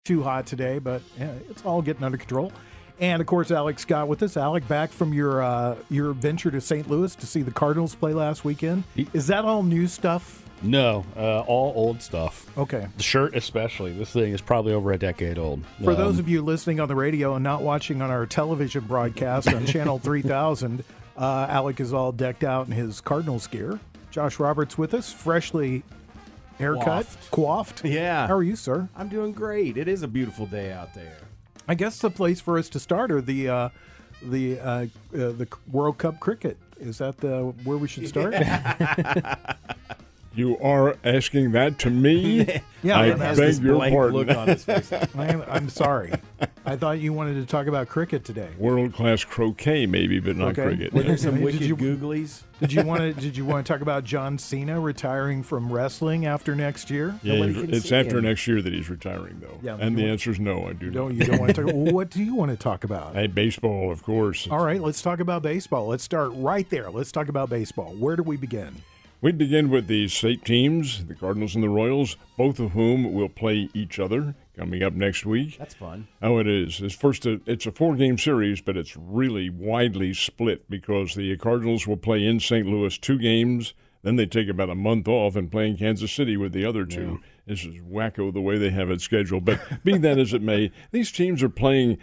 too hot today, but it's all getting under control. And, of course, Alex Scott with us. Alec, back from your venture to St. Louis to see the Cardinals play last weekend. Is that all new stuff? No, all old stuff. Okay. The shirt especially. This thing is probably over a decade old. For those of you listening on the radio and not watching on our television broadcast on Channel 3000, Alec is all decked out in his Cardinals gear. Josh Roberts with us, freshly haircut, coiffed. Yeah. How are you, sir? I'm doing great. It is a beautiful day out there. I guess the place for us to start are the World Cup cricket. Is that where we should start? You are asking that to me? Yeah, I has beg this your blank pardon. look on his face. I'm sorry. I thought you wanted to talk about cricket today. World-class croquet, maybe, but not Okay. cricket. Were there some Did wicked you- googlies? Did you want to talk about John Cena retiring from wrestling after next year? Yeah, Nobody can it's see after him. next year that he's retiring, though. Yeah, and the you- answer is no, I do You not. don't want to talk. Well, what do you want to talk about? Hey, baseball, of course. All right, let's talk about baseball. Let's start right there. Let's talk about baseball. Where do we begin? We begin with the state teams, the Cardinals and the Royals, both of whom will play each other coming up next week. That's fun. Oh, it is. It's a 4-game series, but it's really widely split because the Cardinals will play in St. Louis 2 games, then they take about a month off and play in Kansas City with the other 2. This is wacko the way they have it scheduled. But be that as it may, these teams are playing.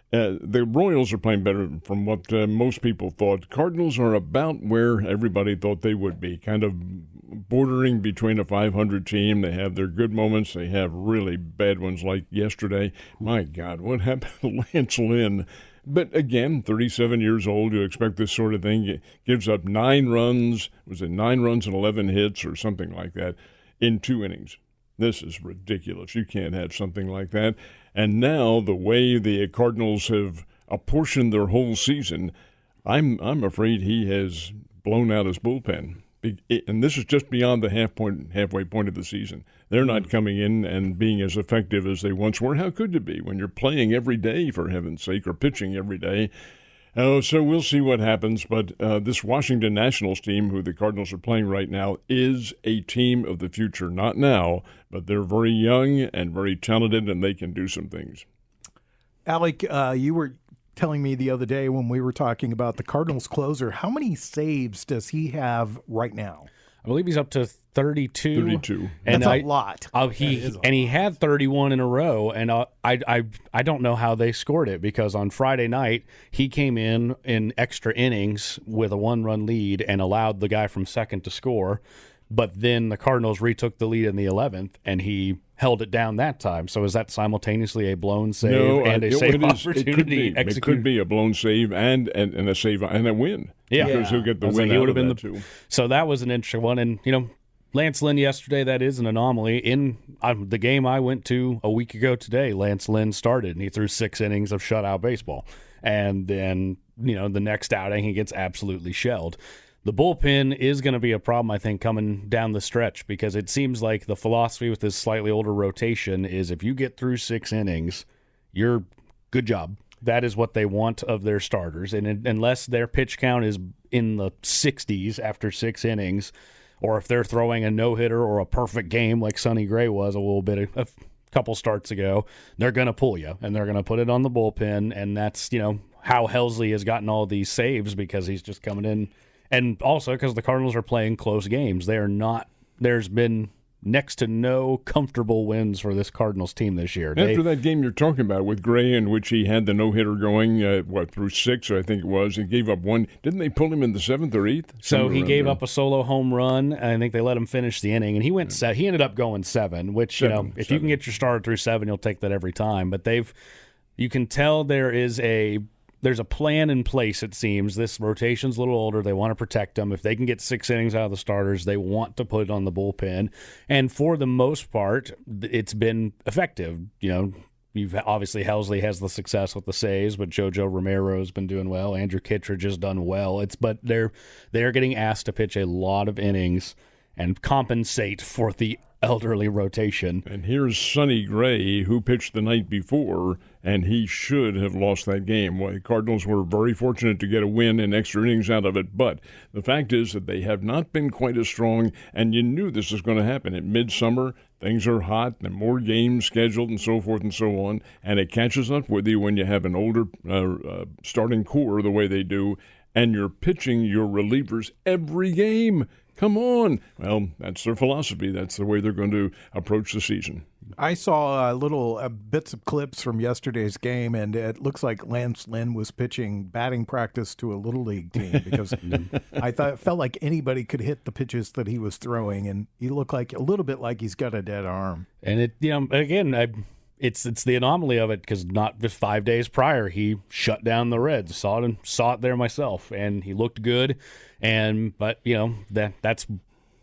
The Royals are playing better from what most people thought. Cardinals are about where everybody thought they would be, kind of bordering between a 500 team. They have their good moments. They have really bad ones like yesterday. My God, what happened to Lance Lynn? But again, 37 years old, you expect this sort of thing. Gives up 9 runs. Was it 9 runs and 11 hits or something like that in 2 innings? This is ridiculous. You can't have something like that. And now the way the Cardinals have apportioned their whole season, I'm afraid he has blown out his bullpen. And this is just beyond the halfway point of the season. They're not coming in and being as effective as they once were. How could you be when you're playing every day, for heaven's sake, or pitching every day? So we'll see what happens. But this Washington Nationals team, who the Cardinals are playing right now, is a team of the future. Not now, but they're very young and very talented, and they can do some things. Alec, you were telling me the other day when we were talking about the Cardinals closer, how many saves does he have right now? I believe he's up to 32. 32. And That's a lot. He had 31 in a row, and I don't know how they scored it because on Friday night he came in extra innings with a 1-run lead and allowed the guy from second to score. But then the Cardinals retook the lead in the 11th, and he held it down that time. So is that simultaneously a blown save and a save opportunity? It could be a blown save and a save and a win. Yeah. Because he'll get the I was win like, he out would of have been that, too. So that was an interesting one. And, Lance Lynn yesterday, that is an anomaly. In the game I went to a week ago today, Lance Lynn started, and he threw 6 innings of shutout baseball. And then, the next outing, he gets absolutely shelled. The bullpen is going to be a problem, I think, coming down the stretch because it seems like the philosophy with this slightly older rotation is if you get through 6 innings, you're good job. That is what they want of their starters. And unless their pitch count is in the 60s after 6 innings, or if they're throwing a no-hitter or a perfect game like Sonny Gray was a couple starts ago, they're going to pull you, and they're going to put it on the bullpen, and that's, how Helsley has gotten all these saves because he's just coming in. And also because the Cardinals are playing close games. There's been next to no comfortable wins for this Cardinals team this year. After that game you're talking about with Gray, in which he had the no-hitter going, through 6, I think it was. He gave up 1. Didn't they pull him in the 7th or 8th? So he gave up a solo home run. I think they let him finish the inning, and he went. He ended up going 7, which if you can get your starter through 7, you'll take that every time. But you can tell there's a plan in place, it seems. This rotation's a little older. They want to protect them. If they can get 6 innings out of the starters, they want to put it on the bullpen. And for the most part, it's been effective. You've obviously Helsley has the success with the saves, but JoJo Romero's been doing well. Andrew Kittredge has done well. But they're getting asked to pitch a lot of innings and compensate for the elderly rotation. And here's Sonny Gray, who pitched the night before, and he should have lost that game. Well, the Cardinals were very fortunate to get a win and extra innings out of it, but the fact is that they have not been quite as strong, and you knew this was going to happen. At midsummer, things are hot and more games scheduled and so forth and so on, and it catches up with you when you have an older starting core the way they do, and you're pitching your relievers every game. Come on. Well, that's their philosophy. That's the way they're going to approach the season. I saw little bits of clips from yesterday's game, and it looks like Lance Lynn was pitching batting practice to a Little League team because it felt like anybody could hit the pitches that he was throwing, and he looked like a little bit like he's got a dead arm. And it's the anomaly of it because not just 5 days prior he shut down the Reds. Saw it there myself, and he looked good. But that's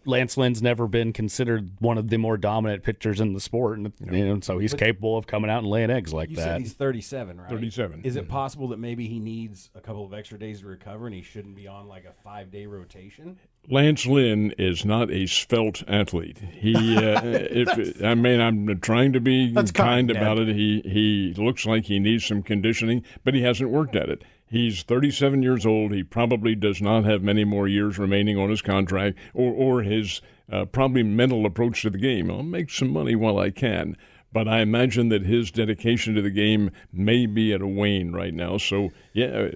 Lance Lynn's never been considered one of the more dominant pitchers in the sport, and so he's capable of coming out and laying eggs like that. You said he's 37, right? 37. Is it possible that maybe he needs a couple of extra days to recover and he shouldn't be on like a 5-day rotation? Lance Lynn is not a svelte athlete. He, I'm trying to be kind about it. He looks like he needs some conditioning, but he hasn't worked at it. He's 37 years old. He probably does not have many more years remaining on his contract or his probably mental approach to the game. I'll make some money while I can. But I imagine that his dedication to the game may be at a wane right now. So, yeah,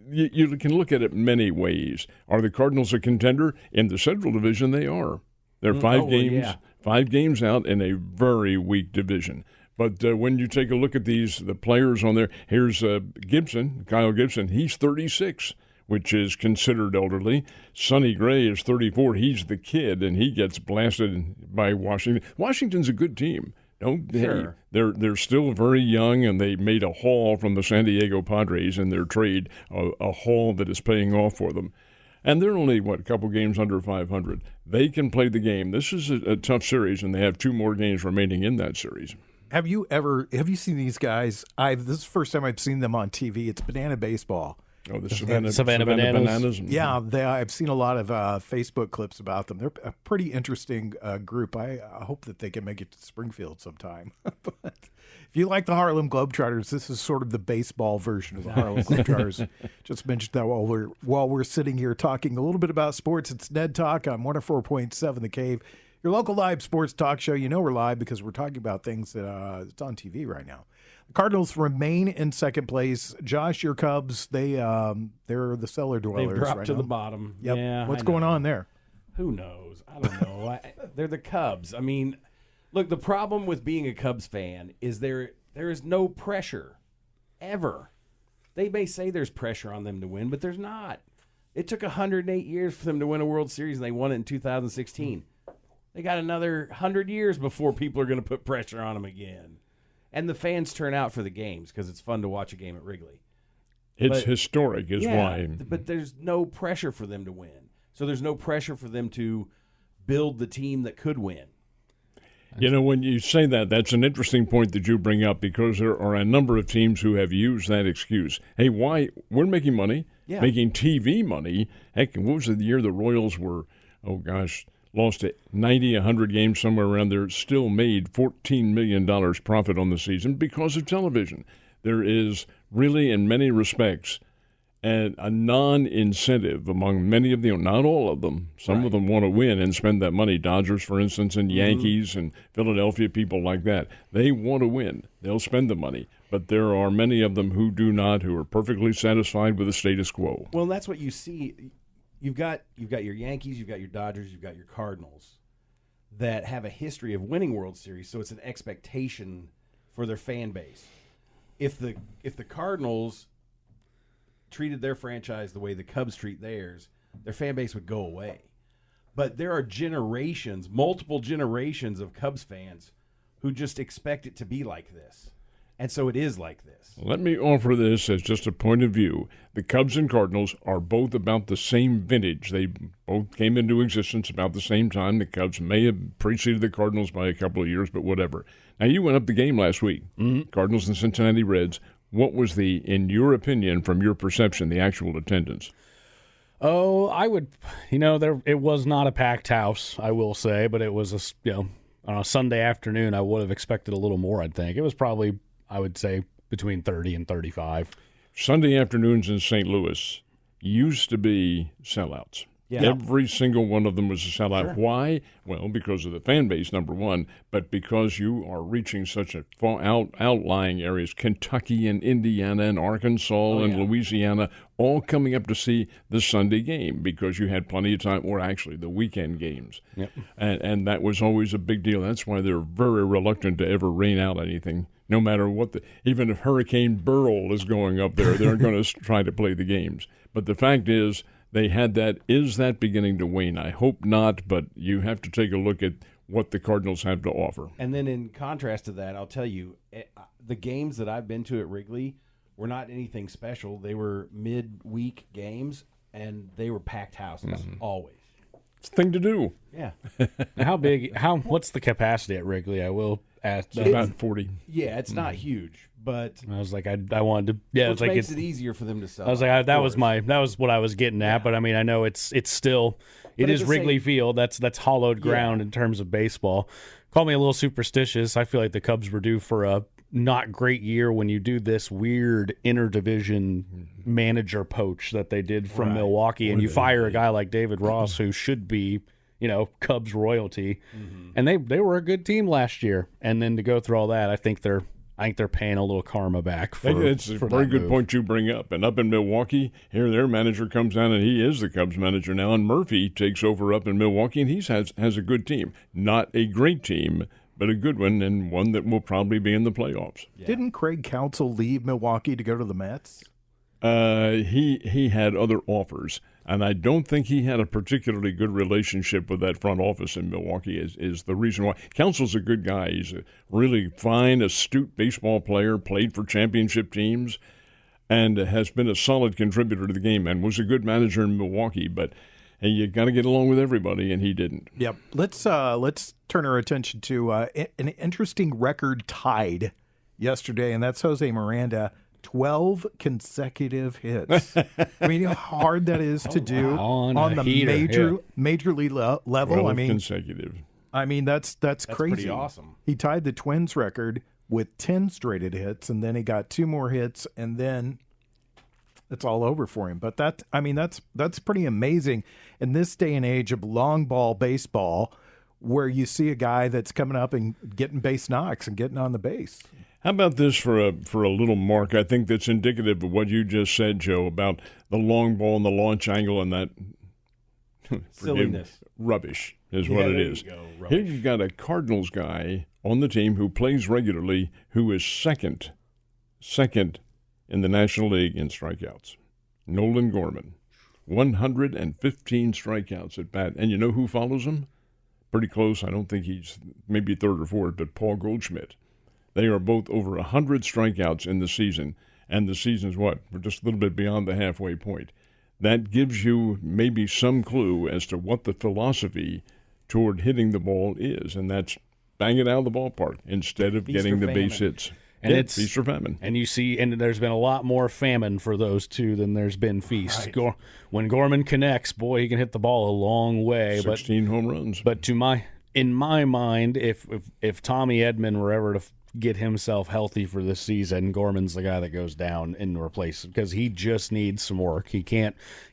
you can look at it many ways. Are the Cardinals a contender? In the Central Division, they are. They're 5 games out in a very weak division. But when you take a look at the players on there, here's Kyle Gibson. He's 36, which is considered elderly. Sonny Gray is 34. He's the kid, and he gets blasted by Washington. Washington's a good team. Sure. They're still very young, and they made a haul from the San Diego Padres in their trade, a haul that is paying off for them. And they're only, a couple games under 500. They can play the game. This is a tough series, and they have 2 more games remaining in that series. Have you seen these guys? This is the first time I've seen them on TV. It's Banana Baseball. Oh, the Savannah Bananas. Yeah, I've seen a lot of Facebook clips about them. They're a pretty interesting group. I hope that they can make it to Springfield sometime. But if you like the Harlem Globetrotters, this is sort of the baseball version of the Harlem Globetrotters. Just mentioned that while we're sitting here talking a little bit about sports. It's Ned Talk on 104.7 The Cave. Your local live sports talk show. You know we're live because we're talking about things that it's on TV right now. The Cardinals remain in second place. Josh, your Cubs, they're the cellar dwellers. They've dropped right to now. the bottom. Yep. Yeah, What's going on there? Who knows? I don't know. They're the Cubs. I mean, look, the problem with being a Cubs fan is there is no pressure, ever. They may say there's pressure on them to win, but there's not. It took 108 years for them to win a World Series, and they won it in 2016. They got another 100 years before people are going to put pressure on them again. And the fans turn out for the games because it's fun to watch a game at Wrigley. It's historic is why. But there's no pressure for them to win. So there's no pressure for them to build the team that could win. You know, when you say that, that's an interesting point that you bring up because there are a number of teams who have used that excuse. Hey, why? We're making money, making TV money. Heck, what was the year the Royals were, lost it 90, 100 games somewhere around there, still made $14 million profit on the season because of television. There is really, in many respects, a non-incentive among many of them, not all of them. Some of them want to win and spend that money. Dodgers, for instance, and Yankees and Philadelphia, people like that. They want to win. They'll spend the money. But there are many of them who do not, who are perfectly satisfied with the status quo. Well, that's what you see. You've got your Yankees, you've got your Dodgers, you've got your Cardinals that have a history of winning World Series, so it's an expectation for their fan base. If the Cardinals treated their franchise the way the Cubs treat theirs, their fan base would go away. But there are generations, multiple generations of Cubs fans who just expect it to be like this. And so it is like this. Let me offer this as just a point of view. The Cubs and Cardinals are both about the same vintage. They both came into existence about the same time. The Cubs may have preceded the Cardinals by a couple of years, but whatever. Now, you went up the game last week, Cardinals and Cincinnati Reds. What was in your opinion, from your perception, the actual attendance? Oh, I would, it was not a packed house, I will say, but it was on a Sunday afternoon, I would have expected a little more, I'd think. It was probably, I would say, between 30 and 35. Sunday afternoons in St. Louis used to be sellouts. Yeah. Every single one of them was a sellout. Sure. Why? Well, because of the fan base, number one, but because you are reaching such a far outlying areas, Kentucky and Indiana and Arkansas and Louisiana, all coming up to see the Sunday game because you had plenty of time, or actually the weekend games. Yep. And that was always a big deal. That's why they're very reluctant to ever rain out anything. No matter what, even if Hurricane Beryl is going up there, they're going to try to play the games. But the fact is, they had that. Is that beginning to wane? I hope not, but you have to take a look at what the Cardinals have to offer. And then in contrast to that, I'll tell you, the games that I've been to at Wrigley were not anything special. They were midweek games, and they were packed houses always. It's a thing to do. Yeah. What's the capacity at Wrigley? I will ask. It's about 40. Yeah, it's not huge, but I was like, I wanted to. Yeah, which it's like makes it easier for them to sell. I was like, that was what I was getting at. But I mean, I know it's still it But is at the Wrigley same- Field. That's hollowed ground in terms of baseball. Call me a little superstitious. I feel like the Cubs were due for a not great year when you do this weird interdivision manager poach that they did from Milwaukee, and you fire a guy like David Ross who should be, Cubs royalty, and they were a good team last year, and then to go through all that, I think they're paying a little karma back. It's a very good point you bring up. And up in Milwaukee, here their manager comes down, and he is the Cubs manager now, and Murphy takes over up in Milwaukee, and he has a good team. Not a great team, but a good one, and one that will probably be in the playoffs. Yeah. Didn't Craig Counsell leave Milwaukee to go to the Mets? He had other offers, and I don't think he had a particularly good relationship with that front office in Milwaukee is the reason why. Counsell's a good guy. He's a really fine, astute baseball player, played for championship teams, and has been a solid contributor to the game and was a good manager in Milwaukee, but hey, you got to get along with everybody, and he didn't. Yep. Let's turn our attention to an interesting record tied yesterday, and that's Jose Miranda. 12 consecutive hits. I mean, how hard that is to do on the heater, major league level. 12 consecutive. I mean, that's crazy. Pretty awesome. He tied the Twins record with 10 straight hits, and then he got 2 more hits, and then it's all over for him. But that's pretty amazing in this day and age of long ball baseball, where you see a guy that's coming up and getting base knocks and getting on the base. How about this for a little mark? I think that's indicative of what you just said, Joe, about the long ball and the launch angle and that Silliness. Rubbish is what it is. Here you've got a Cardinals guy on the team who plays regularly, who is second in the National League in strikeouts. Nolan Gorman, 115 strikeouts at bat. And you know who follows him? Pretty close. I don't think he's maybe third or fourth, but Paul Goldschmidt. They are both over 100 strikeouts in the season, and the season's what? We're just a little bit beyond the halfway point. That gives you maybe some clue as to what the philosophy toward hitting the ball is, and that's bang it out of the ballpark instead of getting the base hits. And it's feast or famine. And you see, and there's been a lot more famine for those two than there's been feast. Right. When Gorman connects, boy, he can hit the ball a long way. 16 home runs. But in my mind, if Tommy Edman were ever to get himself healthy for this season, Gorman's the guy that goes down and replaces, because he just needs some work. He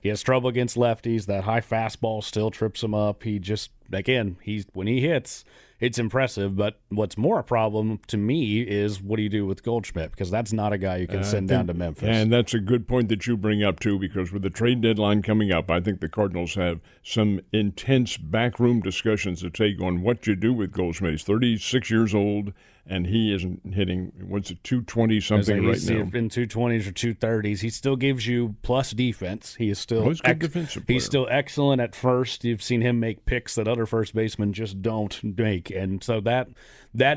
has trouble against lefties. That high fastball still trips him up. He just, again, when he hits, it's impressive. But what's more a problem to me is what do you do with Goldschmidt, because that's not a guy you can send down to Memphis. And that's a good point that you bring up, too, because with the trade deadline coming up, I think the Cardinals have some intense backroom discussions to take on what you do with Goldschmidt. He's 36 years old, and he isn't hitting, 220-something right now. In 220s or 230s. He still gives you plus defense. He is still he's a good defensive player. He's still excellent at first. You've seen him make picks that other first basemen just don't make. And so that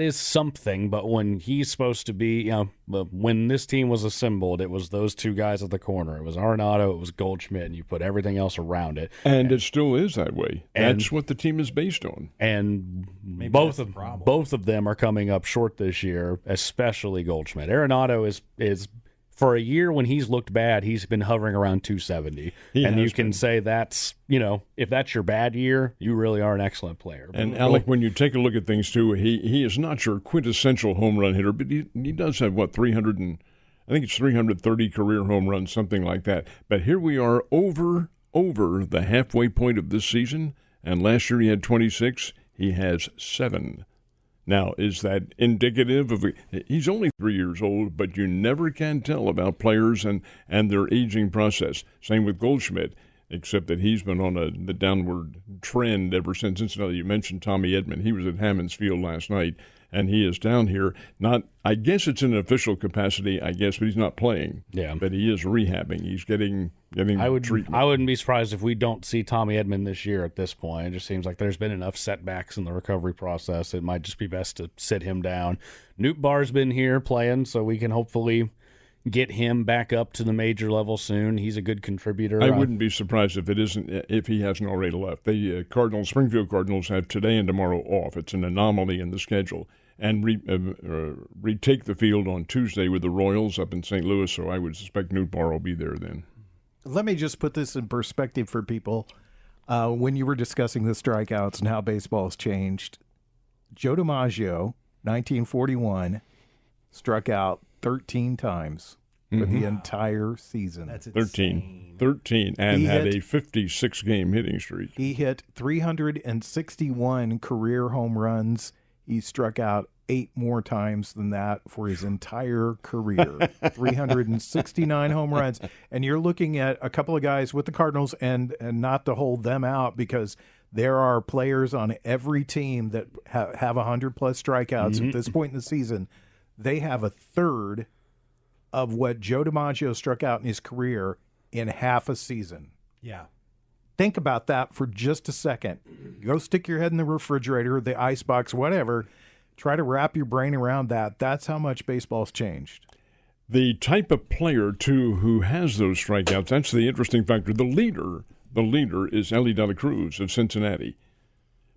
is something. But when he's supposed to be, when this team was assembled, it was those two guys at the corner. It was Arenado, it was Goldschmidt, and you put everything else around it. And it still is that way. That's what the team is based on. And both of them are coming up short this year, especially Goldschmidt. Arenado is for a year when he's looked bad, he's been hovering around 270. And you can say that's, if that's your bad year, you really are an excellent player. And Alec, when you take a look at things too, he is not your quintessential home run hitter, but he does have 330 career home runs, something like that. But here we are over over the halfway point of this season, and last year he had 26. He has 7. Now, is that indicative of he's only 3 years old, but you never can tell about players and their aging process. Same with Goldschmidt, except that he's been on the downward trend ever since Cincinnati. You mentioned Tommy Edman. He was at Hammons Field last night, and he is down here. Not, I guess it's in an official capacity, but he's not playing. Yeah. But he is rehabbing. He's getting treatment. I wouldn't be surprised if we don't see Tommy Edman this year at this point. It just seems like there's been enough setbacks in the recovery process. It might just be best to sit him down. Newt Barr's been here playing, so we can hopefully get him back up to the major level soon. He's a good contributor. I wouldn't be surprised if he hasn't already left. The Springfield Cardinals have today and tomorrow off. It's an anomaly in the schedule. And retake the field on Tuesday with the Royals up in St. Louis, so I would suspect Newt Barr will be there then. Let me just put this in perspective for people. When you were discussing the strikeouts and how baseball has changed, Joe DiMaggio, 1941, struck out 13 times for the entire season. That's 13, and had a 56-game hitting streak. He hit 361 career home runs. He struck out 8 more times than that for his entire career. 369 home runs. And you're looking at a couple of guys with the Cardinals, and not to hold them out, because there are players on every team that have 100-plus strikeouts at this point in the season. They have a third of what Joe DiMaggio struck out in his career in half a season. Yeah. Think about that for just a second. Go stick your head in the refrigerator, the icebox, whatever. Try to wrap your brain around that. That's how much baseball's changed. The type of player, too, who has those strikeouts, that's the interesting factor. The leader is Ellie De La Cruz of Cincinnati.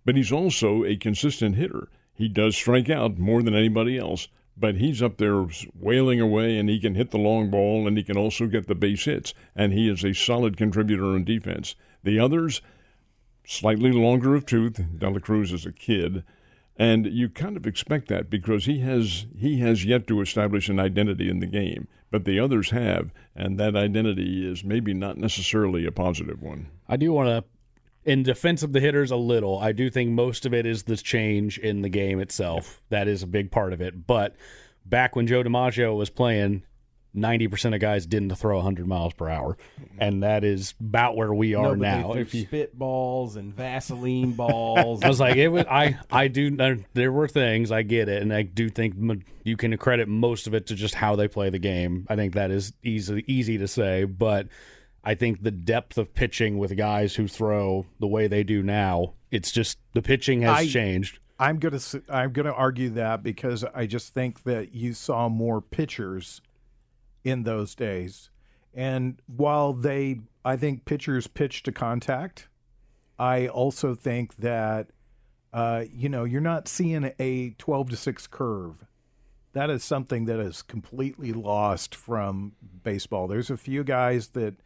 But he's also a consistent hitter. He does strike out more than anybody else, but he's up there wailing away, and he can hit the long ball, and he can also get the base hits, and he is a solid contributor on defense. The others, slightly longer of tooth. De La Cruz is a kid, and you kind of expect that because he has yet to establish an identity in the game, but the others have, and that identity is maybe not necessarily a positive one. I do want to, in defense of the hitters a little, I do think most of it is this change in the game itself. That is a big part of it. But back when Joe DiMaggio was playing, 90% of guys didn't throw 100 miles per hour, and that is about where we are now. If you spitballs and Vaseline balls, I was like, it was. I do. There were things, I get it, and I do think you can credit most of it to just how they play the game. I think that is easy to say, but I think the depth of pitching with guys who throw the way they do now, it's just the pitching has changed. I'm gonna argue that because I just think that you saw more pitchers in those days. And while I think pitchers pitch to contact, I also think that, you're not seeing a 12-6 curve. That is something that is completely lost from baseball. There's a few guys that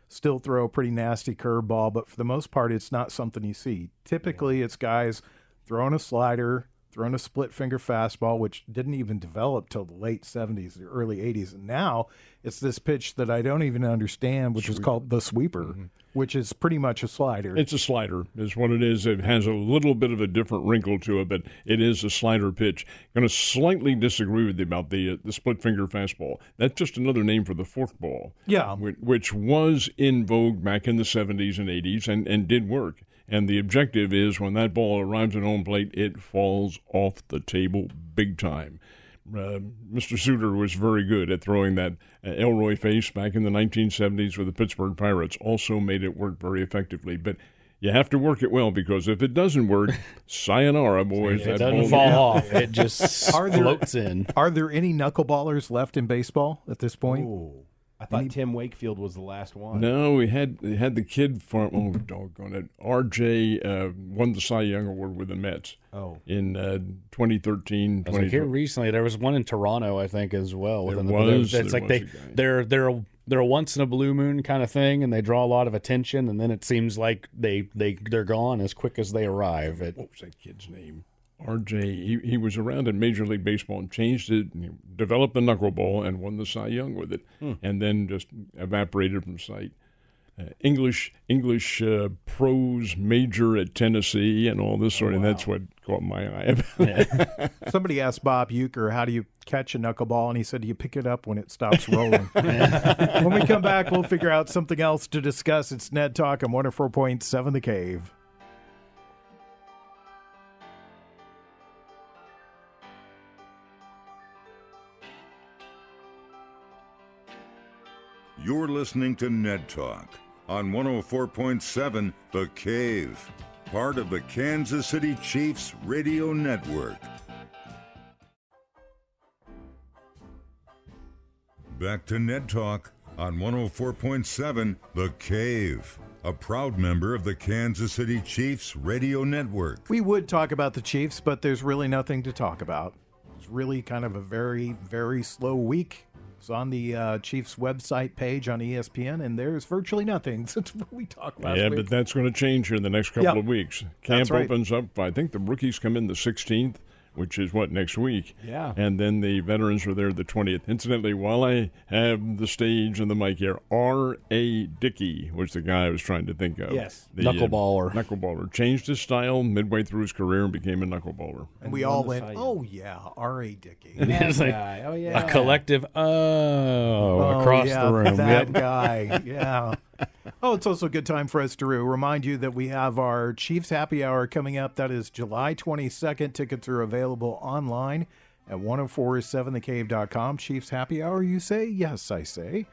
still throw a pretty nasty curveball, but for the most part, it's not something you see. Typically, it's guys throwing a slider, throwing a split-finger fastball, which didn't even develop till the late 70s, the early 80s. And now it's this pitch that I don't even understand, which is called the sweeper, which is pretty much a slider. It's a slider is what it is. It has a little bit of a different wrinkle to it, but it is a slider pitch. Going to slightly disagree with you about the split-finger fastball. That's just another name for the forkball. Yeah. Which was in vogue back in the 70s and 80s and did work. And the objective is when that ball arrives at home plate, it falls off the table big time. Mr. Suter was very good at throwing that Elroy face back in the 1970s with the Pittsburgh Pirates. Also made it work very effectively. But you have to work it well because if it doesn't work, sayonara, boys. It doesn't fall off. It just floats in. Are there any knuckleballers left in baseball at this point? Ooh. I thought Tim Wakefield was the last one. No, we had the kid from doggone it. RJ won the Cy Young Award with the Mets. In 2013. Here recently, there was one in Toronto, I think, as well. It's like they're a once in a blue moon kind of thing, and they draw a lot of attention, and then it seems like they're gone as quick as they arrive. What was that kid's name? RJ, he was around in Major League Baseball and changed it, and developed the knuckleball and won the Cy Young with it, and then just evaporated from sight. English prose major at Tennessee and all this sort of. That's what caught my eye. Somebody asked Bob Euchre, how do you catch a knuckleball? And he said, you pick it up when it stops rolling. When we come back, we'll figure out something else to discuss. It's Ned Talk on 104.7 The Cave. You're listening to Ned Talk on 104.7 The Cave, part of the Kansas City Chiefs radio network. Back to Ned Talk on 104.7 The Cave, a proud member of the Kansas City Chiefs radio network. We would talk about the Chiefs, but there's really nothing to talk about. It's really kind of a very, very slow week. It's on the Chiefs website page on ESPN, and there's virtually nothing since we talked last week. Yeah, but that's going to change here in the next couple of weeks. Camp right. opens up, I think the rookies come in the 16th, which is next week? Yeah. And then the veterans are there the 20th. Incidentally, while I have the stage and the mic here, R.A. Dickey was the guy I was trying to think of. Yes. The Knuckleballer. Knuckleballer. Changed his style midway through his career and became a knuckleballer. And we all went, oh, yeah, R.A. Dickey. It's like guy. Oh, yeah. a collective across yeah, the room. That Yep. guy, yeah. Oh, it's also a good time for us to remind you that we have our Chiefs Happy Hour coming up. That is July 22nd. Tickets are available online at 1047thecave.com. Chiefs Happy Hour, you say? Yes, I say.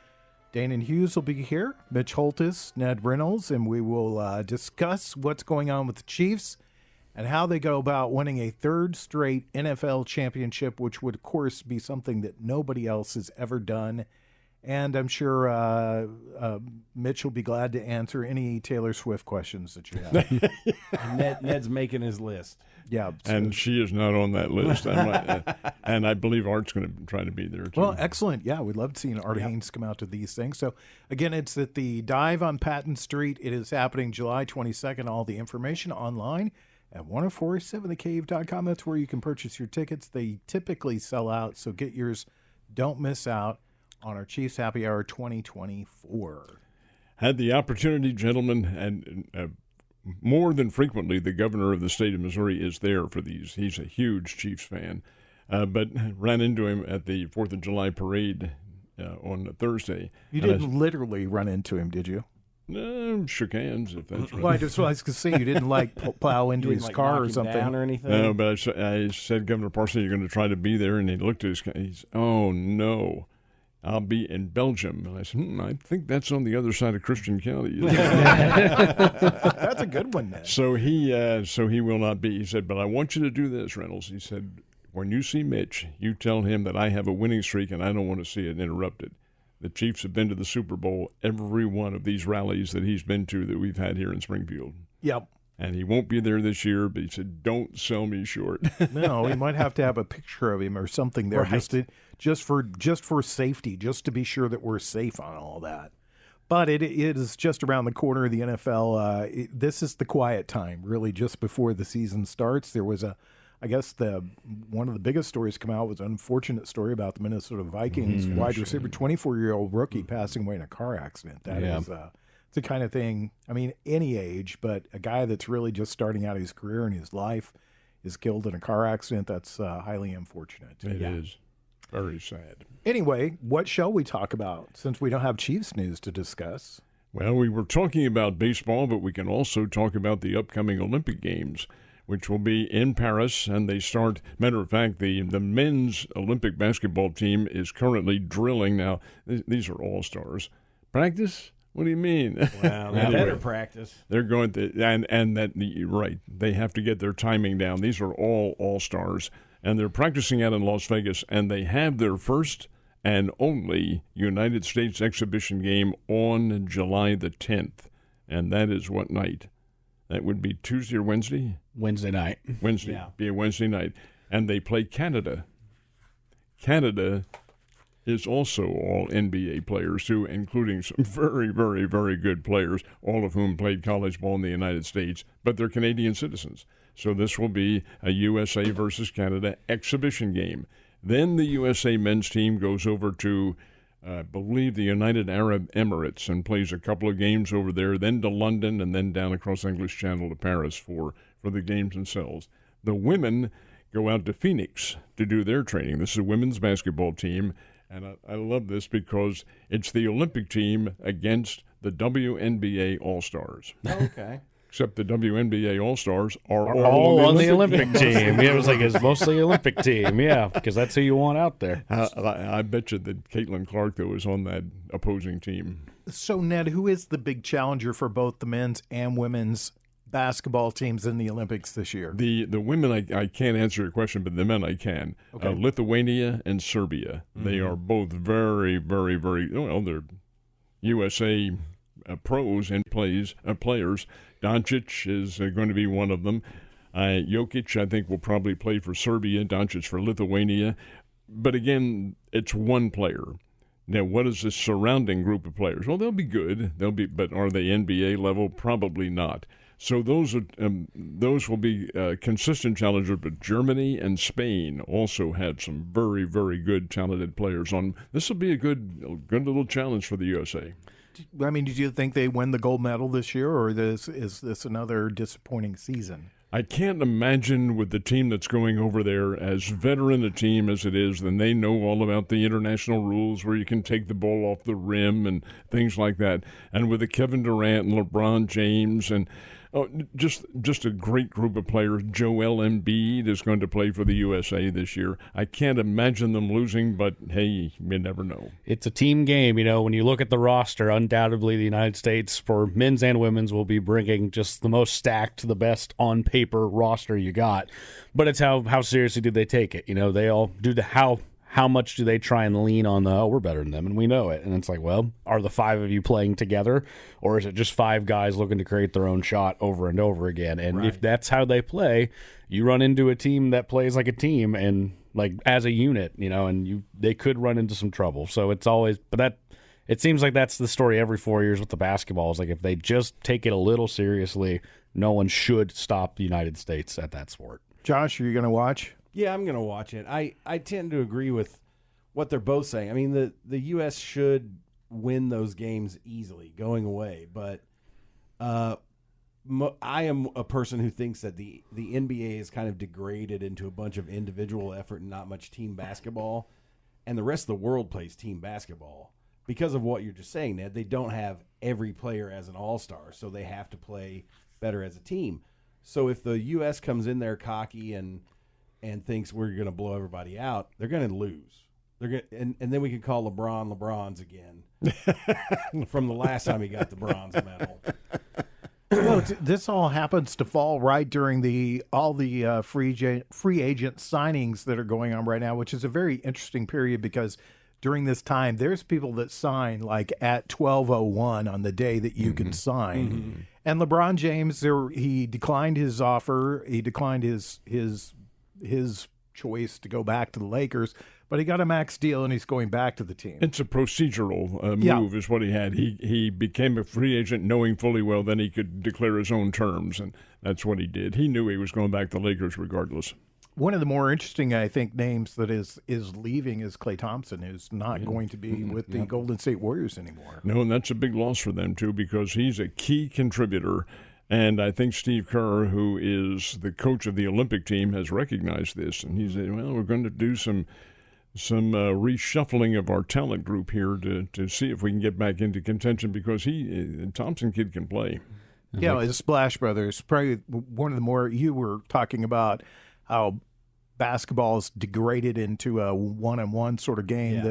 Dane and Hughes will be here, Mitch Holtis, Ned Reynolds, and we will discuss what's going on with the Chiefs and how they go about winning a third straight NFL championship, which would, of course, be something that nobody else has ever done. And I'm sure Mitch will be glad to answer any Taylor Swift questions that you have. Ned's making his list. Yeah. And she is not on that list. And I believe Art's going to try to be there, too. Well, excellent. Yeah, we'd love to see Art Haynes come out to these things. So, again, it's at the Dive on Patton Street. It is happening July 22nd. All the information online at 1047thecave.com. That's where you can purchase your tickets. They typically sell out, so get yours. Don't miss out on our Chiefs Happy Hour 2024. Had the opportunity, gentlemen, and more than frequently, the governor of the state of Missouri is there for these. He's a huge Chiefs fan, but ran into him at the 4th of July parade on Thursday. You didn't literally run into him, did you? Shook hands, if that's right. Well, I just was going to say, you didn't plow into You his didn't, car knock or him something. down or anything? No, but I said, Governor Parson, you're going to try to be there, and he looked at his car. He's, oh, no. I'll be in Belgium. And I said, I think that's on the other side of Christian County. That's a good one, then. So he will not be. He said, but I want you to do this, Reynolds. He said, when you see Mitch, you tell him that I have a winning streak and I don't want to see it interrupted. The Chiefs have been to the Super Bowl every one of these rallies that he's been to that we've had here in Springfield. Yep. And he won't be there this year, but he said, don't sell me short. No, we might have to have a picture of him or something there, Right. just for safety, just to be sure that we're safe on all that. But it is just around the corner of the NFL. This is the quiet time, really, just before the season starts. There was I guess one of the biggest stories come out was an unfortunate story about the Minnesota Vikings wide receiver, 24-year-old rookie passing away in a car accident. That is it's the kind of thing, I mean, any age, but a guy that's really just starting out his career and his life is killed in a car accident. That's highly unfortunate. It is very sad. Anyway, what shall we talk about since we don't have Chiefs news to discuss? Well, we were talking about baseball, but we can also talk about the upcoming Olympic Games, which will be in Paris, and they start. Matter of fact, the men's Olympic basketball team is currently drilling. Now, these are all-stars. Practice? What do you mean? Wow, they better practice. They're going to, and that, right, they have to get their timing down. These are all-stars, and they're practicing out in Las Vegas, and they have their first and only United States exhibition game on July the 10th, and that is what night? That would be Tuesday or Wednesday? Wednesday night. Wednesday. Yeah. Be a Wednesday night. And they play Canada. Canada is also all NBA players, too, including some very, very, very good players, all of whom played college ball in the United States, but they're Canadian citizens. So this will be a USA versus Canada exhibition game. Then the USA men's team goes over to I believe, the United Arab Emirates and plays a couple of games over there, then to London, and then down across English Channel to Paris for the games themselves. The women go out to Phoenix to do their training. This is a women's basketball team, and I love this because it's the Olympic team against the WNBA All-Stars. Okay. Except the WNBA All-Stars are all on the Olympic team. Yeah, it was like it's mostly Olympic team. Yeah, because that's who you want out there. I bet you that Caitlin Clark, though, is on that opposing team. So, Ned, who is the big challenger for both the men's and women's basketball teams in the Olympics this year? The women, I can't answer your question, but the men I can. Okay. Lithuania and Serbia. Mm-hmm. They are both very, very, very, well, they're USA pros and players. Doncic is going to be one of them. Jokic, I think, will probably play for Serbia. Doncic for Lithuania. But again, it's one player. Now, what is the surrounding group of players? Well, they'll be good. But are they NBA level? Probably not. So those will be consistent challengers. But Germany and Spain also had some very, very good, talented players on. This will be a good little challenge for the USA. I mean, did you think they win the gold medal this year, or is this another disappointing season? I can't imagine with the team that's going over there, as veteran a team as it is, then they know all about the international rules where you can take the ball off the rim and things like that. And with the Kevin Durant and LeBron James and just a great group of players. Joel Embiid is going to play for the USA this year. I can't imagine them losing, but hey, you never know. It's a team game. You know, when you look at the roster, undoubtedly the United States, for men's and women's, will be bringing just the most stacked, the best on paper roster you got. But it's how seriously do they take it? You know, they all do how much do they try and lean on we're better than them, and we know it. And it's like, well, are the five of you playing together, or is it just five guys looking to create their own shot over and over again? And right. If that's how they play, you run into a team that plays like a team and like as a unit, you know, and they could run into some trouble. So it's always, it seems like that's the story every 4 years with the basketball. Is like if they just take it a little seriously, no one should stop the United States at that sport. Josh, are you going to watch? Yeah, I'm going to watch it. I tend to agree with what they're both saying. I mean, the U.S. should win those games easily going away, but I am a person who thinks that the NBA is kind of degraded into a bunch of individual effort and not much team basketball, and the rest of the world plays team basketball. Because of what you're just saying, Ned, they don't have every player as an all-star, so they have to play better as a team. So if the U.S. comes in there cocky and thinks we're going to blow everybody out, they're going to lose. And then we can call LeBron's again from the last time he got the bronze medal. Well, this all happens to fall right during all the free agent signings that are going on right now, which is a very interesting period because during this time, there's people that sign like at 12:01 on the day that you can sign. Mm-hmm. And LeBron James, he declined his offer. He declined his choice to go back to the Lakers, but he got a max deal and he's going back to the team. It's a procedural move is what he had. He became a free agent knowing fully well then he could declare his own terms, and that's what he did. He knew he was going back to the Lakers regardless. One of the more interesting, I think, names that is leaving is Klay Thompson, who's not going to be with the Golden State Warriors anymore. No, and that's a big loss for them, too, because he's a key contributor. And I think Steve Kerr, who is the coach of the Olympic team, has recognized this. And he said, well, we're going to do some reshuffling of our talent group here to see if we can get back into contention because Thompson kid can play. Yeah, his Splash Brothers, probably one of the more, you were talking about how basketball is degraded into a one-on-one sort of game.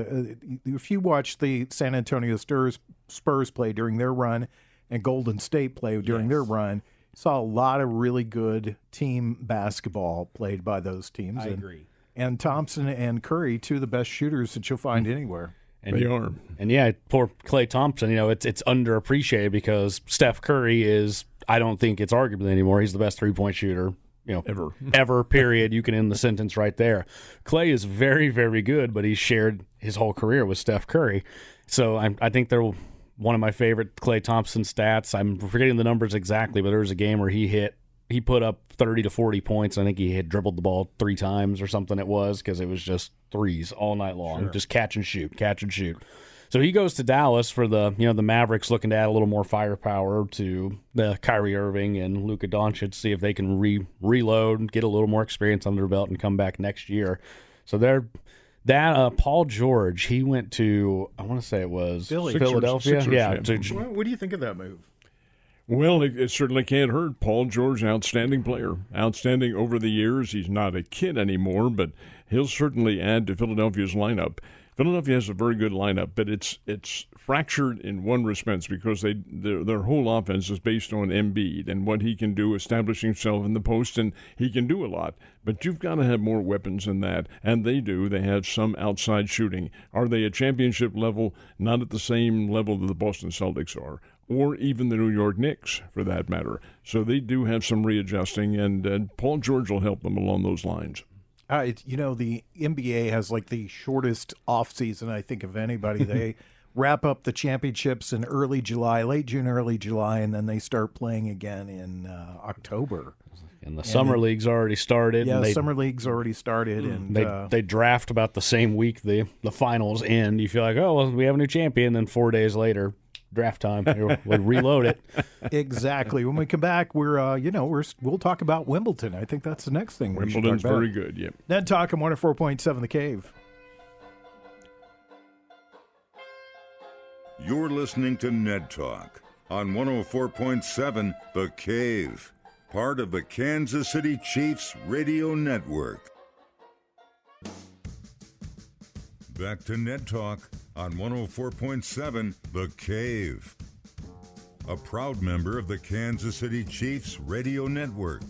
Yeah. If you watch the San Antonio Spurs play during their run and Golden State play during their run, you saw a lot of really good team basketball played by those teams. I agree. And Thompson and Curry, two of the best shooters that you'll find anywhere. And they are. And yeah, poor Klay Thompson, you know, it's underappreciated because Steph Curry is, I don't think it's arguable anymore, he's the best three-point shooter, you know, ever, period. You can end the sentence right there. Klay is very, very good, but he shared his whole career with Steph Curry. So I think they're one of my favorite Klay Thompson stats. I'm forgetting the numbers exactly, but there was a game where he put up 30 to 40 points. I think he had dribbled the ball 3 times or something it was because it was just threes all night long. Just catch and shoot. So he goes to Dallas for the Mavericks, looking to add a little more firepower to the Kyrie Irving and Luka Doncic, see if they can reload, get a little more experience under their belt, and come back next year. So Paul George, he went to, I want to say it was Philadelphia. Sixers. What do you think of that move? Well, it certainly can't hurt. Paul George, outstanding player. Outstanding over the years. He's not a kid anymore, but he'll certainly add to Philadelphia's lineup. Philadelphia has a very good lineup, but it's fractured in one respect because their whole offense is based on Embiid and what he can do, establish himself in the post, and he can do a lot. But you've got to have more weapons than that, and they do. They have some outside shooting. Are they a championship level? Not at the same level that the Boston Celtics are, or even the New York Knicks, for that matter. So they do have some readjusting, and Paul George will help them along those lines. The NBA has like the shortest offseason, I think, of anybody. They wrap up the championships in early July, late June, early July, and then they start playing again in October. And the summer league's already started. Yeah, summer league's already started. And they draft about the same week the finals end. You feel like, oh, well, we have a new champion. Then 4 days later, draft time. We'll reload it. Exactly. When we come back, we'll talk about Wimbledon. I think that's the next thing. Wimbledon's very good. Yep. Ned Talk on 104.7 The Cave. You're listening to Ned Talk on 104.7 The Cave, part of the Kansas City Chiefs radio network. Back to Ned Talk on 104.7 The Cave, a proud member of the Kansas City Chiefs radio network.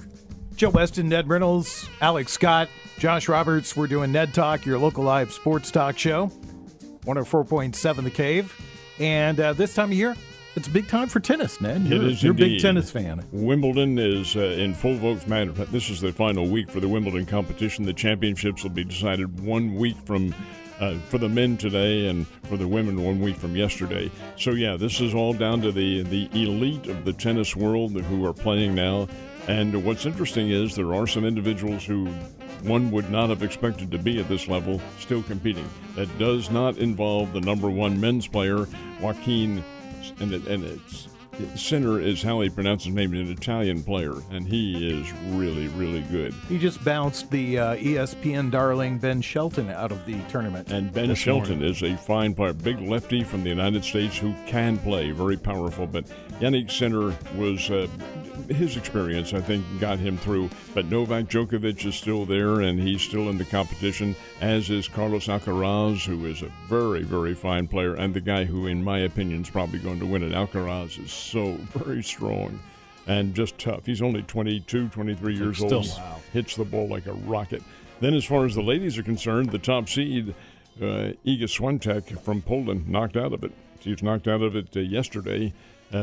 Joe Westen, Ned Reynolds, Alex Scott, Josh Roberts. We're doing Ned Talk, your local live sports talk show, 104.7 The Cave. And this time of year, it's a big time for tennis, Ned. You're a big tennis fan. Wimbledon is in full vogue. Matter of fact, this is the final week for the Wimbledon competition. The championships will be decided 1 week from for the men today and for the women 1 week from yesterday. So, yeah, this is all down to the elite of the tennis world who are playing now. And what's interesting is there are some individuals who one would not have expected to be at this level still competing. That does not involve the number one men's player, Joaquin, and it's Sinner is how he pronounces his name, an Italian player, and he is really, really good. He just bounced the ESPN darling Ben Shelton out of the tournament. And Ben Shelton is a fine player, big lefty from the United States who can play, very powerful. But Yannick Sinner was, his experience, I think, got him through. But Novak Djokovic is still there, and he's still in the competition, as is Carlos Alcaraz, who is a very, very fine player, and the guy who, in my opinion, is probably going to win it. Alcaraz is so very strong and just tough. He's only 22, 23 years old. Wow. Hits the ball like a rocket. Then as far as the ladies are concerned, the top seed, Iga Swiatek from Poland, knocked out of it. She was knocked out of it yesterday.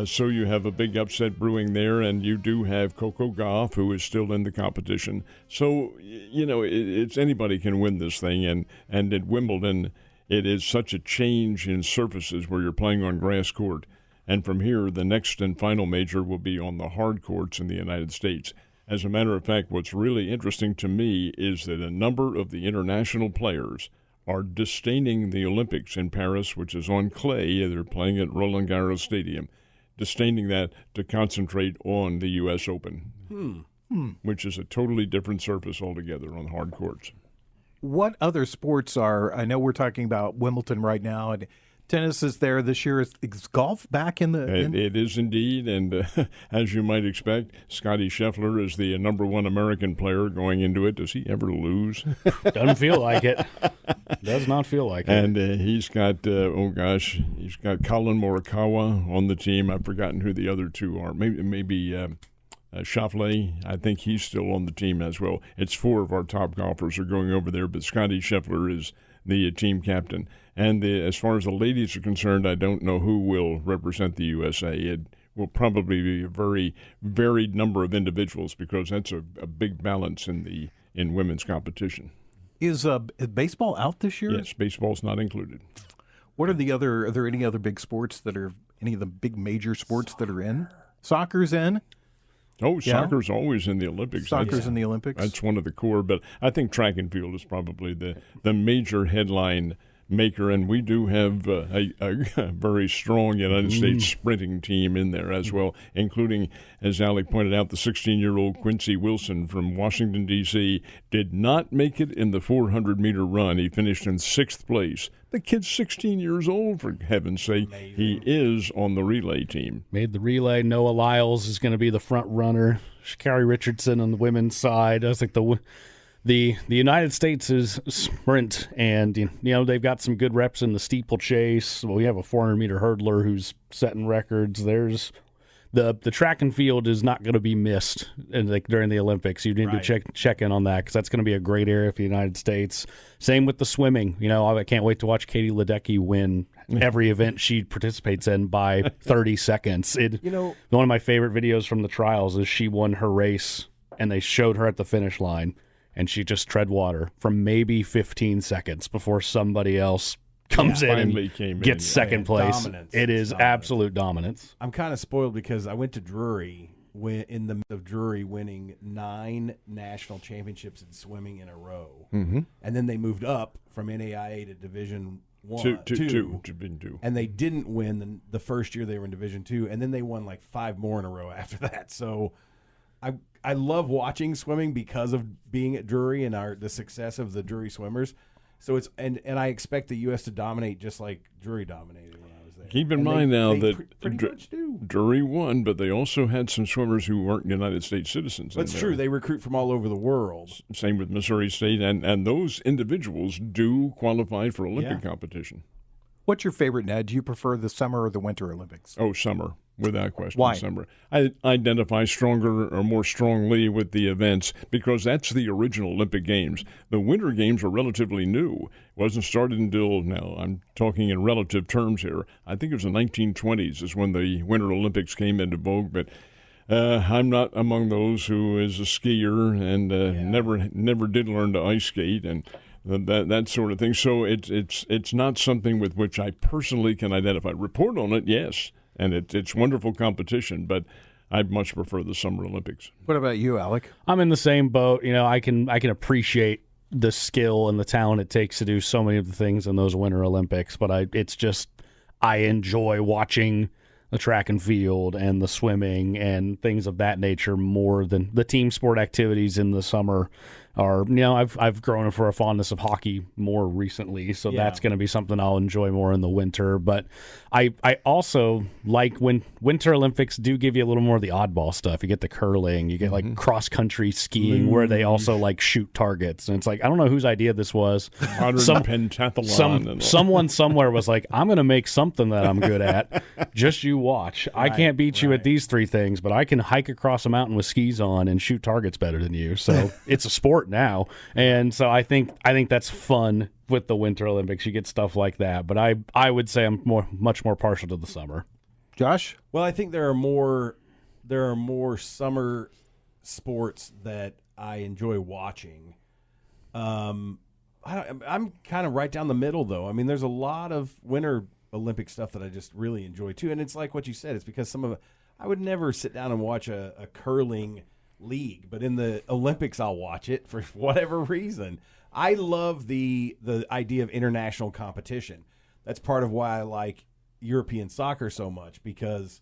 So you have a big upset brewing there, and you do have Coco Gauff, who is still in the competition. So, it's anybody can win this thing, and at Wimbledon, it is such a change in surfaces where you're playing on grass court. And from here, the next and final major will be on the hard courts in the United States. As a matter of fact, what's really interesting to me is that a number of the international players are disdaining the Olympics in Paris, which is on clay. They're playing at Roland Garros Stadium, disdaining that to concentrate on the U.S. Open, which is a totally different surface altogether on hard courts. What other sports I know we're talking about Wimbledon right now, and tennis is there this year. Is golf back in the... It is indeed, and as you might expect, Scottie Scheffler is the number one American player going into it. Does he ever lose? Doesn't feel like it. Does not feel like it. And he's got, he's got Colin Morikawa on the team. I've forgotten who the other two are. Maybe Schauffele. I think he's still on the team as well. It's four of our top golfers are going over there, but Scottie Scheffler is the team captain. And as far as the ladies are concerned, I don't know who will represent the USA. It will probably be a very varied number of individuals because that's a big balance in women's competition. Is baseball out this year? Yes, baseball's not included. What are there any other big sports any of the big major sports that are in? Soccer's in? Oh, soccer's always in the Olympics. Soccer's in the Olympics. That's one of the core, but I think track and field is probably the major headline maker, and we do have a very strong United States sprinting team in there as well, including, as Alec pointed out, the 16-year-old Quincy Wilson from Washington, D.C. did not make it in the 400-meter run. He finished in 6th place. The kid's 16 years old, for heaven's sake. Amazing. He is on the relay team. Made the relay. Noah Lyles is going to be the front runner. Sha'Carri Richardson on the women's side. I was like the United States is sprint, and they've got some good reps in the steeplechase. Well, we have a 400-meter hurdler who's setting records. There's the track and field is not going to be missed during the Olympics. You need to check in on that because that's going to be a great area for the United States. Same with the swimming. I can't wait to watch Katie Ledecky win every event she participates in by 30 seconds. One of my favorite videos from the trials is she won her race, and they showed her at the finish line, and she just tread water for maybe 15 seconds before somebody else comes in and gets second place. Dominance. It is absolute dominance. I'm kind of spoiled because I went to Drury in the midst of Drury winning 9 national championships in swimming in a row. Mm-hmm. And then they moved up from NAIA to Division Two. And they didn't win the first year they were in Division 2, and then they won like 5 more in a row after that. So I love watching swimming because of being at Drury and the success of the Drury swimmers. So it's and I expect the U.S. to dominate just like Drury dominated when I was there. Keep in mind now that pretty much do. Drury won, but they also had some swimmers who weren't United States citizens. That's true. They recruit from all over the world. Same with Missouri State, and those individuals do qualify for Olympic competition. What's your favorite, Ned? Do you prefer the Summer or the Winter Olympics? Oh, summer. Without question. Why? Summer. I identify stronger or more strongly with the events because that's the original Olympic Games. The Winter Games are relatively new. It wasn't started until, now I'm talking in relative terms here, I think it was the 1920s is when the Winter Olympics came into vogue, but I'm not among those who is a skier and never did learn to ice skate and that sort of thing. So it's not something with which I personally can identify. Report on it, yes. And it's wonderful competition, but I much prefer the Summer Olympics. What about you, Alec? I'm in the same boat. I can appreciate the skill and the talent it takes to do so many of the things in those Winter Olympics, but I enjoy watching the track and field and the swimming and things of that nature more than the team sport activities in the summer. I've grown for a fondness of hockey more recently, so that's going to be something I'll enjoy more in the winter. But I also like when Winter Olympics do give you a little more of the oddball stuff. You get the curling, you get like cross-country skiing where they also like shoot targets. And it's like, I don't know whose idea this was. Pentathlon. Someone somewhere was like, I'm going to make something that I'm good at. Just you watch. I can't beat you at these 3 things, but I can hike across a mountain with skis on and shoot targets better than you. So it's a sport now, and so I think that's fun with the Winter Olympics. You get stuff like that, but I would say I'm much more partial to the summer. Josh? Well, I think there are more summer sports that I enjoy watching. I'm kind of right down the middle, though. I mean, there's a lot of Winter Olympic stuff that I just really enjoy too, and it's like what you said. It's because I would never sit down and watch a curling league, but in the Olympics I'll watch it for whatever reason. I love the idea of international competition. That's part of why I like European soccer so much, because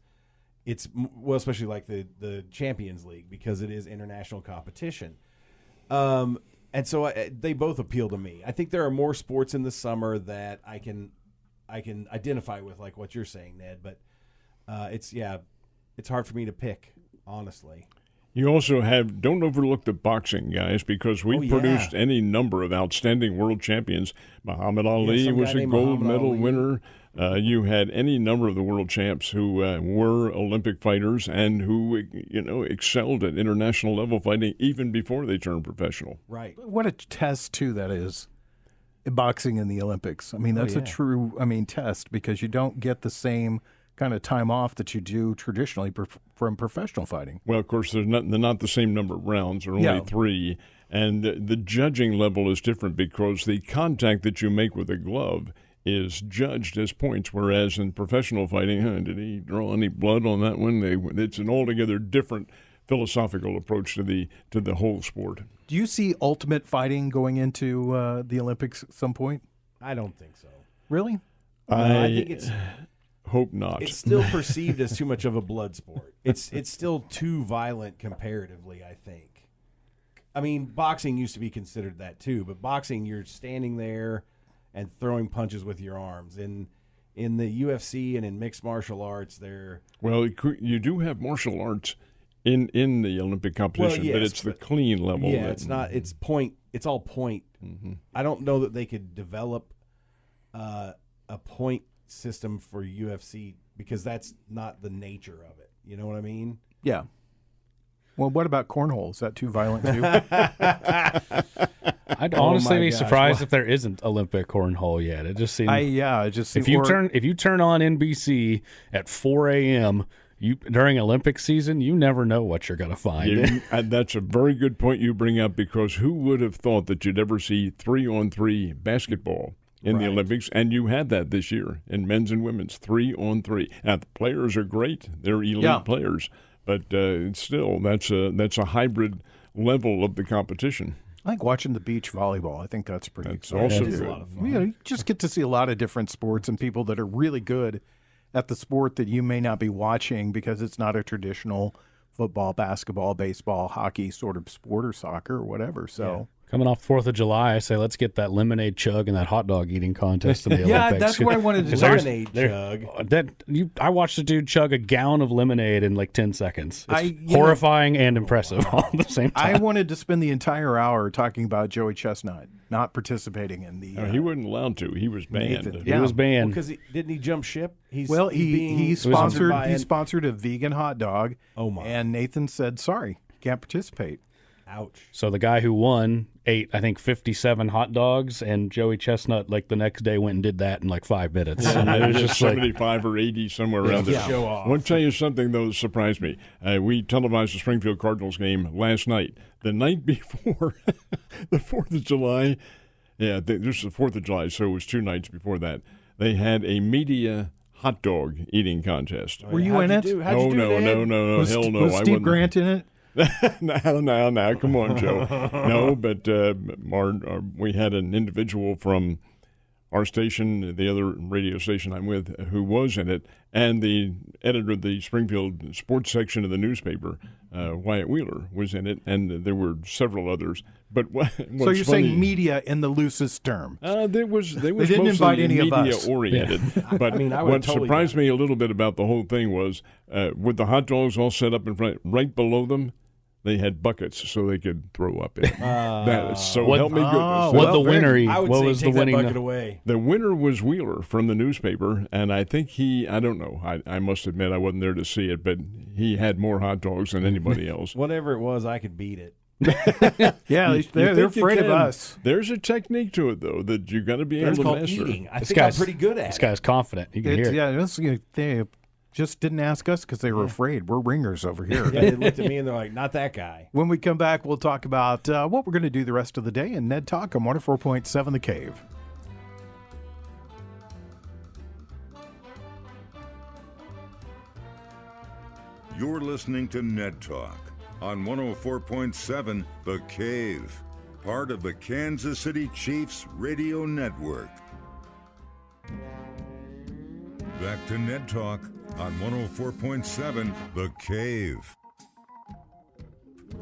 it's, well, especially like the Champions League, because it is international competition. And so they both appeal to me. I think there are more sports in the summer that I can identify with, like what you're saying, Ned, but it's hard for me to pick, honestly. You also don't overlook the boxing, guys, because we produced any number of outstanding world champions. Muhammad Ali was a gold medal winner. You had any number of the world champs who were Olympic fighters and who, excelled at international level fighting even before they turned professional. Right. What a test, too, that is, boxing in the Olympics. I mean, that's a true, test, because you don't get the same kind of time off that you do traditionally from professional fighting. Well, of course, they're not the same number of rounds. There are only 3. And the judging level is different because the contact that you make with a glove is judged as points, whereas in professional fighting, did he draw any blood on that one? It's an altogether different philosophical approach to the whole sport. Do you see ultimate fighting going into the Olympics at some point? I don't think so. Really? I think it's hope not. It's still perceived as too much of a blood sport. It's still too violent comparatively, I think. I mean, boxing used to be considered that too, but boxing, you're standing there and throwing punches with your arms. In the UFC and in mixed martial arts, well, you do have martial arts in the Olympic competition, well, yes, but it's the clean level. Yeah, it's not. It's point. It's all point. Mm-hmm. I don't know that they could develop a point system for UFC because that's not the nature of it. You know what I mean? Yeah. Well, what about cornhole? Is that too violent too? I'd honestly be gosh. surprised if there isn't Olympic cornhole yet. It just seems. it just seems. if you turn on NBC at 4 a.m. During Olympic season, you never know what you're going to find. And that's a very good point you bring up, because who would have thought that you'd ever see 3-on-3 basketball in the Olympics? And you had that this year in men's and women's 3-on-3. Now, the players are great; they're elite players, but still, that's a hybrid level of the competition. I like watching the beach volleyball. I think that's pretty That's exciting. also It's a good. lot of fun. You just get to see a lot of different sports and people that are really good at the sport that you may not be watching because it's not a traditional football, basketball, baseball, hockey sort of sport or soccer or whatever. So Coming off 4th of July, I say let's get that lemonade chug and that hot dog eating contest in the yeah, Olympics. that's where I wanted to Because start. Lemonade chug. I watched a dude chug a gallon of lemonade in like 10 seconds. It's you know- horrifying and impressive all at the same time. I wanted to spend the entire hour talking about Joey Chestnut not participating in the. He wasn't allowed to. He was banned. Nathan, He was banned. Because didn't he jump ship? He's he being sponsored by he an- sponsored a vegan hot dog. Oh, my. And Nathan said, "Sorry, can't participate." Ouch. So the guy who won ate, I think, 57 hot dogs, and Joey Chestnut, like the next day, went and did that in like 5 minutes. And it was just like, 75 or 80, somewhere around there. Show off. I want to tell you something, though, that surprised me. We televised the Springfield Cardinals game last night. The night before the 4th of July, this is the 4th of July, so it was 2 nights before that, they had a media hot dog eating contest. Were you in it? How'd you do, no, Ned? hell no. Was I Steve wasn't. Grant in it? Now, come on, Joe. No, but we had an individual from our station, the other radio station I'm with, who was in it, and the editor of the Springfield sports section of the newspaper, Wyatt Wheeler, was in it, and there were several others. But So you're saying media in the loosest term? They was didn't mostly invite any of media us. oriented. But I mean, I would what totally surprised me a little bit about the whole thing was with the hot dogs all set up in front, right below them, they had buckets so they could throw up in. That is so What- help me goodness. Oh, what well, the winner? I would What say was take the winning? that bucket away. The winner was Wheeler from the newspaper, and I think I don't know, I must admit I wasn't there to see it, but he had more hot dogs than anybody else. Whatever it was, I could beat it. Yeah, You they're think you afraid of can. us. There's a technique to it, though, that you got to be It's able to called master. eating. I This think I'm guy's- pretty good at This it. guy's confident. You can hear it. Yeah, they just didn't ask us because they were afraid. We're ringers over here. Yeah, they looked at me and they're like, not that guy. When we come back, we'll talk about what we're going to do the rest of the day in Ned Talk on 104.7 The Cave. You're listening to Ned Talk on 104.7 The Cave, part of the Kansas City Chiefs radio network. Back to Ned Talk on 104.7 The Cave.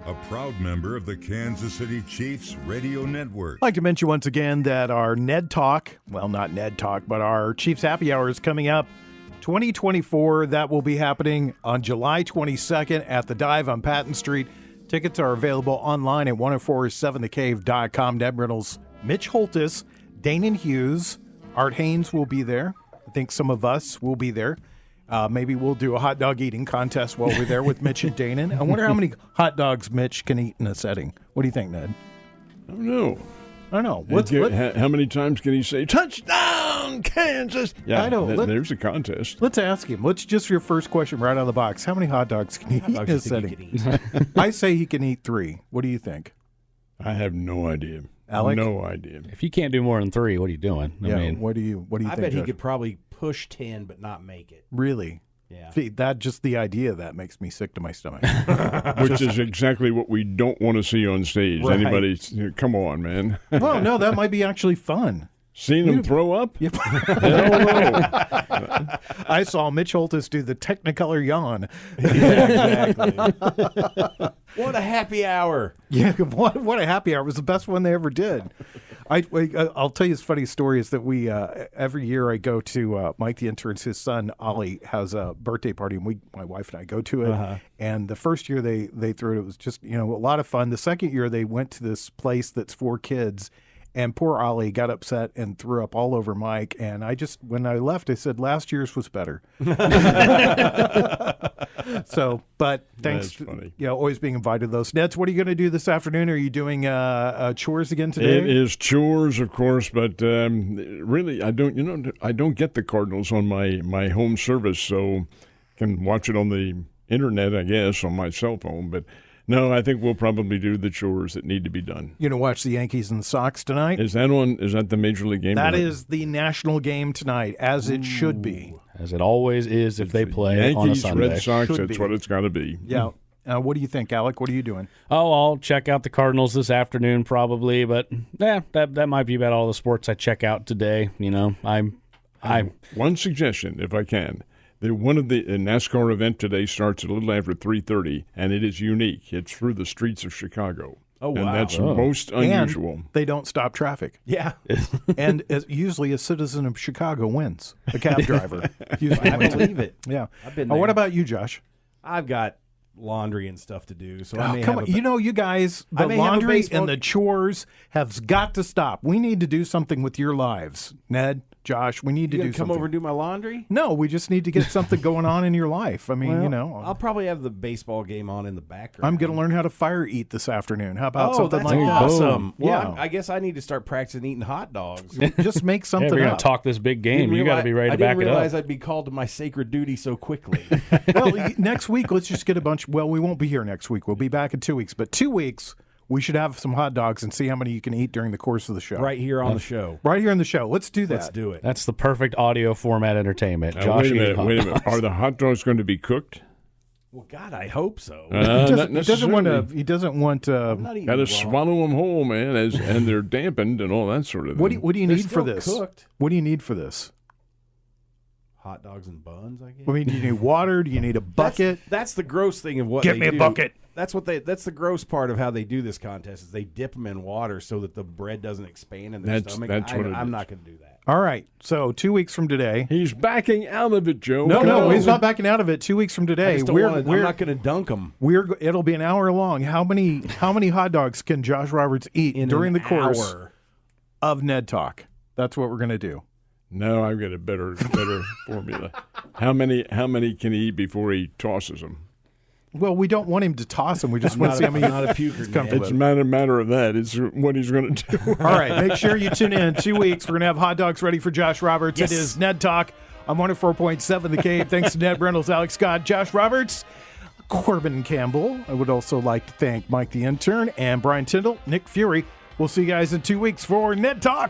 A proud member of the Kansas City Chiefs radio network. I'd like to mention once again that our Ned Talk, well, not Ned Talk, but our Chiefs Happy Hour is coming up 2024. That will be happening on July 22nd at the Dive on Patton Street. Tickets are available online at 1047thecave.com. Ned Reynolds, Mitch Holtis, Danon Hughes, Art Haynes will be there. I think some of us will be there. Maybe we'll do a hot dog eating contest while we're there with Mitch and Danon. I wonder how many hot dogs Mitch can eat in a setting. What do you think, Ned? I don't know. I don't know. How many times can he say, touchdown, Kansas? Yeah, I know. There's a contest. Let's ask him. What's just your first question right out of the box? How many hot dogs can he eat in a setting? I say he can eat 3. What do you think? I have no idea. Alec? No idea. If you can't do more than 3, what are you doing? I mean, what do you I think? bet he Josh? could probably push 10 but not make it. Really. Yeah. See, that just the idea of that makes me sick to my stomach. Which is exactly what we don't want to see on stage. Right. Anybody, come on, man. Well, no, that might be actually fun. Seen him throw up? Yep. Hell no. I saw Mitch Holtis do the Technicolor yawn. Yeah, exactly. What a happy hour. Yeah, what a happy hour. It was the best one they ever did. I'll tell you this funny story is that we every year I go to Mike the intern's, his son Ollie has a birthday party, and my wife and I go to it. And the first year they threw it was just a lot of fun. The second year they went to this place that's for kids, and poor Ollie got upset and threw up all over Mike. And when I left, I said last year's was better. So, but thanks, That's funny. always being invited to those. Neds, what are you going to do this afternoon? Are you doing chores again today? It is chores, of course, but really, I don't get the Cardinals on my home service, so can watch it on the internet, I guess, on my cell phone. But no, I think we'll probably do the chores that need to be done. You going to watch the Yankees and the Sox tonight? Is that the Major League game? That tonight? is the national game tonight, as it should be. As it always is if they play Yankees, on a Sunday. Red Sox, Should that's be. what it's got to be. Yeah. What do you think, Alec? What are you doing? Oh, I'll check out the Cardinals this afternoon probably, but that might be about all the sports I check out today. I'm One suggestion, if I can. One of the NASCAR event today starts a little after 3:30, and it is unique. It's through the streets of Chicago. Oh, wow. And that's most unusual. And they don't stop traffic. Yeah. And usually a citizen of Chicago wins. A cab driver usually I wins. believe it. Yeah. I've been What there. about you, Josh? I've got laundry and stuff to do, so I may Come have on. You guys, I the may have a laundry baseball- and the chores have got to stop. We need to do something with your lives. Ned, Josh, we need to You do gonna come something. over and do my laundry? No, we just need to get something going on in your life. I mean, I'll probably have the baseball game on in the background. I'm going to learn how to fire eat this afternoon. How about something that's like that? awesome. Well, Yeah. I guess I need to start practicing eating hot dogs. Just make Hey, something we're going up. to talk this big game. You got to be ready to back I it didn't realize up. I'd be called to my sacred duty so quickly. Well, next week, let's just get a bunch. Well, we won't be here next week. We'll be back in 2 weeks. But 2 weeks, we should have some hot dogs and see how many you can eat during the course of the show. Right here on the show. Right here on the show. Let's do that. Let's do it. That's the perfect audio format entertainment. Now, Josh wait a eating hot minute. dogs. Are the hot dogs going to be cooked? Well, God, I hope so. He doesn't want to. He doesn't want. I'm not eating Got to raw. swallow them whole, man, and they're dampened and all that sort of thing. What do you They're need for still this? cooked. What do you need for this? Hot dogs and buns, I guess. I mean, do you need water? Do you need a bucket? That's the gross thing of what Get they me a do. bucket. That's the gross part of how they do this contest is they dip them in water so that the bread doesn't expand in their stomach. That's what it I'm is. not going to do that. All right. So 2 weeks from today. He's backing out of it, Joe. No, he's not backing out of it. 2 weeks from I today, just don't wanna, I'm not going to dunk them it'll be an hour long. How many hot dogs can Josh Roberts eat in during an the course hour. of Ned Talk? That's what we're going to do. No, I've got a better formula. How many can he eat before he tosses them? Well, we don't want him to toss him. We just want to see how many. not a puker. come Ned. It's not a matter of that. It's what he's going to do. All right, make sure you tune in. 2 weeks, we're going to have hot dogs ready for Josh Roberts. Yes. It is Ned Talk. I'm 104.7 The Cave. Thanks to Ned Reynolds, Alex Scott, Josh Roberts, Corbin Campbell. I would also like to thank Mike the intern and Brian Tyndall, Nick Fury. We'll see you guys in 2 weeks for Ned Talk.